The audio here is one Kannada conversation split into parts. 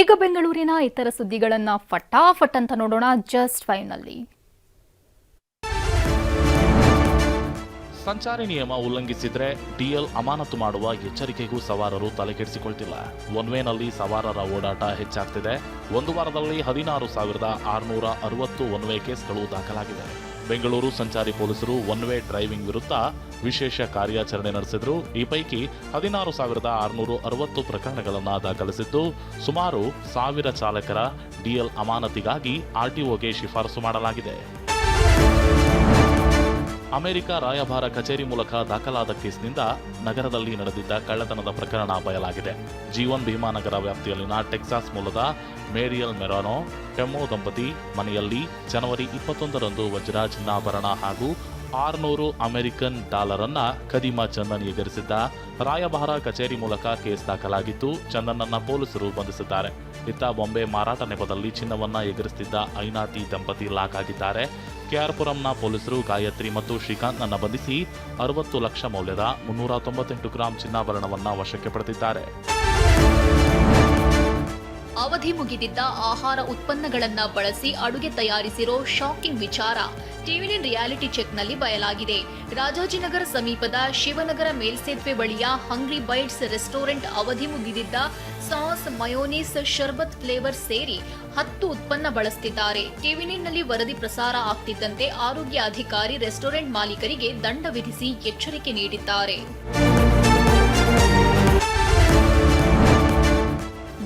ಈಗ ಬೆಂಗಳೂರಿನ ಇತರ ಸುದ್ದಿಗಳನ್ನ ಫಟಾಫಟ್ ಅಂತ ನೋಡೋಣ ಜಸ್ಟ್ 5 ನಲ್ಲಿ. ಸಂಚಾರಿ ನಿಯಮ ಉಲ್ಲಂಘಿಸಿದ್ರೆ ಡಿಎಲ್ ಅಮಾನತು ಮಾಡುವ ಎಚ್ಚರಿಕೆಗೂ ಸವಾರರು ತಲೆಕೆಡಿಸಿಕೊಳ್ತಿಲ್ಲ. ಒನ್ ವೇನಲ್ಲಿ ಸವಾರರ ಓಡಾಟ ಹೆಚ್ಚಾಗ್ತಿದೆ. ಒಂದು ವಾರದಲ್ಲಿ 16,660 ಒನ್ ವೇ ಕೇಸ್ಗಳು ದಾಖಲಾಗಿವೆ. ಬೆಂಗಳೂರು ಸಂಚಾರಿ ಪೊಲೀಸರು ಒನ್ ವೇ ಡ್ರೈವಿಂಗ್ ವಿರುದ್ಧ ವಿಶೇಷ ಕಾರ್ಯಾಚರಣೆ ನಡೆಸಿದ್ರು. ಈ ಪೈಕಿ 16,660 ಪ್ರಕರಣಗಳನ್ನು ದಾಖಲಿಸಿದ್ದು, ಸುಮಾರು 1,000 ಚಾಲಕರ ಡಿಎಲ್ ಅಮಾನತಿಗಾಗಿ ಆರ್ಟಿಒಗೆ ಶಿಫಾರಸು ಮಾಡಲಾಗಿದೆ. ಅಮೆರಿಕ ರಾಯಭಾರ ಕಚೇರಿ ಮೂಲಕ ದಾಖಲಾದ ಕೇಸ್ನಿಂದ ನಗರದಲ್ಲಿ ನಡೆದಿದ್ದ ಕಳ್ಳತನದ ಪ್ರಕರಣ ಬಯಲಾಗಿದೆ. ಜೀವನ್ ಭೀಮಾನಗರ ವ್ಯಾಪ್ತಿಯಲ್ಲಿನ ಟೆಕ್ಸಾಸ್ ಮೂಲದ ಮೇರಿಯಲ್ ಮೆರಾನೋ ಪೆಮ್ಮೋ ದಂಪತಿ ಮನೆಯಲ್ಲಿ ಜನವರಿ 21ರಂದು ವಜ್ರ ಚಿನ್ನಾಭರಣ ಹಾಗೂ 600 ಅಮೆರಿಕನ್ ಡಾಲರ್ ಖದೀಮ ಚಂದನ್ ಎಗರಿಸಿದ್ದ ರಾಯಭಾರ ಕಚೇರಿ ಮೂಲಕ ಕೇಸ್ ದಾಖಲಾಗಿದ್ದು, ಚಂದನ್ನನ್ನ ಪೊಲೀಸರು ಬಂಧಿಸಿದ್ದಾರೆ. ಇತ್ತ ಬಾಂಬೆ ಮಾರಾಟ ನೆಪದಲ್ಲಿ ಚಿನ್ನವನ್ನ ಎಗರಿಸುತ್ತಿದ್ದ ಐನಾತಿ ದಂಪತಿ ಲಾಕ್ ಆಗಿದ್ದಾರೆ. ಕೆಆರ್ಪುರಂನ ಪೊಲೀಸರು ಗಾಯತ್ರಿ ಮತ್ತು ಶ್ರೀಕಾಂತ್ನನ್ನ ಬಂಧಿಸಿ 60 ಲಕ್ಷ ಮೌಲ್ಯದ 398 ಗ್ರಾಂ ಚಿನ್ನಾಭರಣವನ್ನ ವಶಕ್ಕೆ ಪಡೆದಿದ್ದಾರೆ. ಅವಧಿ ಮುಗಿದಿದ್ದ ಆಹಾರ ಉತ್ಪನ್ನಗಳನ್ನ ಬಳಸಿ ಅಡುಗೆ ತಯಾರಿಸಿರೋ ಶಾಕಿಂಗ್ ವಿಚಾರ ಟಿವಿ9 ರಿಯಾಲಿಟಿ ಚೆಕ್ನಲ್ಲಿ ಬಯಲಾಗಿದೆ. ರಾಜಾಜಿನಗರ ಸಮೀಪದ ಶಿವನಗರ ಮೇಲ್ಸೇತುವೆ ಬಳಿಯ ಹಂಗ್ರಿ ಬೈಟ್ಸ್ ರೆಸ್ಟೋರೆಂಟ್ ಅವಧಿ ಮುಗಿದಿದ್ದ ಸಾಸ್, ಮಯೋನೀಸ್, ಶರ್ಬತ್ ಫ್ಲೇವರ್ ಸೇರಿ 10 ಉತ್ಪನ್ನ ಬಳಸುತ್ತಿದ್ದಾರೆ. ಟಿವಿ9ನಲ್ಲಿ ವರದಿ ಪ್ರಸಾರ ಆಗ್ತಿದ್ದಂತೆ ಆರೋಗ್ಯ ಅಧಿಕಾರಿ ರೆಸ್ಟೋರೆಂಟ್ ಮಾಲೀಕರಿಗೆ ದಂಡ ವಿಧಿಸಿ ಎಚ್ಚರಿಕೆ ನೀಡಿದ್ದಾರೆ.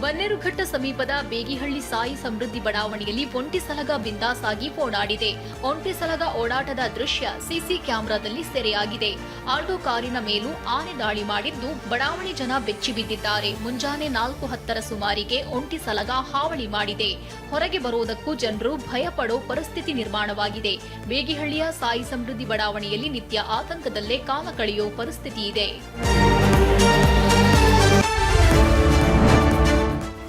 ಬನ್ನೇರುಘಟ್ಟ ಸಮೀಪದ ಬೇಗಿಹಳ್ಳಿ ಸಾಯಿ ಸಮೃದ್ಧಿ ಬಡಾವಣೆಯಲ್ಲಿ ಒಂಟಿ ಸಲಗ ಬಿಂದಾಸಾಗಿ ಓಡಾಡಿದೆ. ಒಂಟಿ ಸಲಗ ಓಡಾಟದ ದೃಶ್ಯ ಸಿಸಿ ಕ್ಯಾಮೆರಾದಲ್ಲಿ ಸೆರೆಯಾಗಿದೆ. ಆಲ್ಟೋ ಕಾರಿನ ಮೇಲೂ ಆನೆ ದಾಳಿ ಮಾಡಿದ್ದು, ಬಡಾವಣೆ ಜನ ಬೆಚ್ಚಿ ಬಿದ್ದಿದ್ದಾರೆ. ಮುಂಜಾನೆ 4:10 ಸುಮಾರಿಗೆ ಒಂಟಿ ಸಲಗ ಹಾವಳಿ ಮಾಡಿದೆ. ಹೊರಗೆ ಬರುವುದಕ್ಕೂ ಜನರು ಭಯಪಡೋ ಪರಿಸ್ಥಿತಿ ನಿರ್ಮಾಣವಾಗಿದೆ. ಬೇಗಿಹಳ್ಳಿಯ ಸಾಯಿ ಸಮೃದ್ಧಿ ಬಡಾವಣೆಯಲ್ಲಿ ನಿತ್ಯ ಆತಂಕದಲ್ಲೇ ಕಾಲ ಕಳೆಯೋ ಪರಿಸ್ಥಿತಿ ಇದೆ.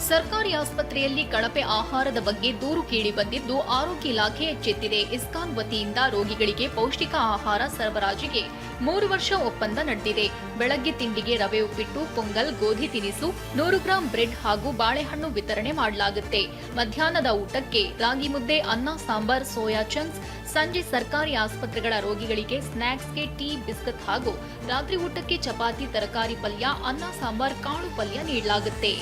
ಸರ್ಕಾರಿ ಆಸ್ಪತ್ರೆಯಲ್ಲಿ ಕಳಪೆ ಆಹಾರದ ಬಗ್ಗೆ ದೂರು ಕೇಳಿ ಬಂದಿದ್ದು, ಆರೋಗ್ಯ ಇಲಾಖೆ ಎಚ್ಚೆತ್ತಿದೆ. ಇಸ್ಕಾನ್ ವತಿಯಿಂದ ರೋಗಿಗಳಿಗೆ ಪೌಷ್ಟಿಕ ಆಹಾರ ಸರಬರಾಜಿಗೆ 3 ವರ್ಷ ಒಪ್ಪಂದ ನಡೆದಿದೆ. ಬೆಳಗ್ಗೆ ತಿಂಡಿಗೆ ರವೆ ಉಪ್ಪಿಟ್ಟು, ಪೊಂಗಲ್, ಗೋಧಿ ತಿನಿಸು, 100 ಗ್ರಾಂ ಬ್ರೆಡ್ ಹಾಗೂ ಬಾಳೆಹಣ್ಣು ವಿತರಣೆ ಮಾಡಲಾಗುತ್ತೆ. ಮಧ್ಯಾಹ್ನದ ಊಟಕ್ಕೆ ರಾಗಿ ಮುದ್ದೆ, ಅನ್ನ ಸಾಂಬಾರ್, ಸೋಯಾ ಚಂಕ್ಸ್. ಸಂಜೆ ಸರ್ಕಾರಿ ಆಸ್ಪತ್ರೆಗಳ ರೋಗಿಗಳಿಗೆ ಸ್ನಾಕ್ಸ್ಗೆ ಟೀ, ಬಿಸ್ಕತ್ ಹಾಗೂ ರಾತ್ರಿ ಊಟಕ್ಕೆ ಚಪಾತಿ, ತರಕಾರಿ ಪಲ್ಯ, ಅನ್ನ ಸಾಂಬಾರ್, ಕಾಳು ಪಲ್ಯ ನೀಡಲಾಗುತ್ತೆ.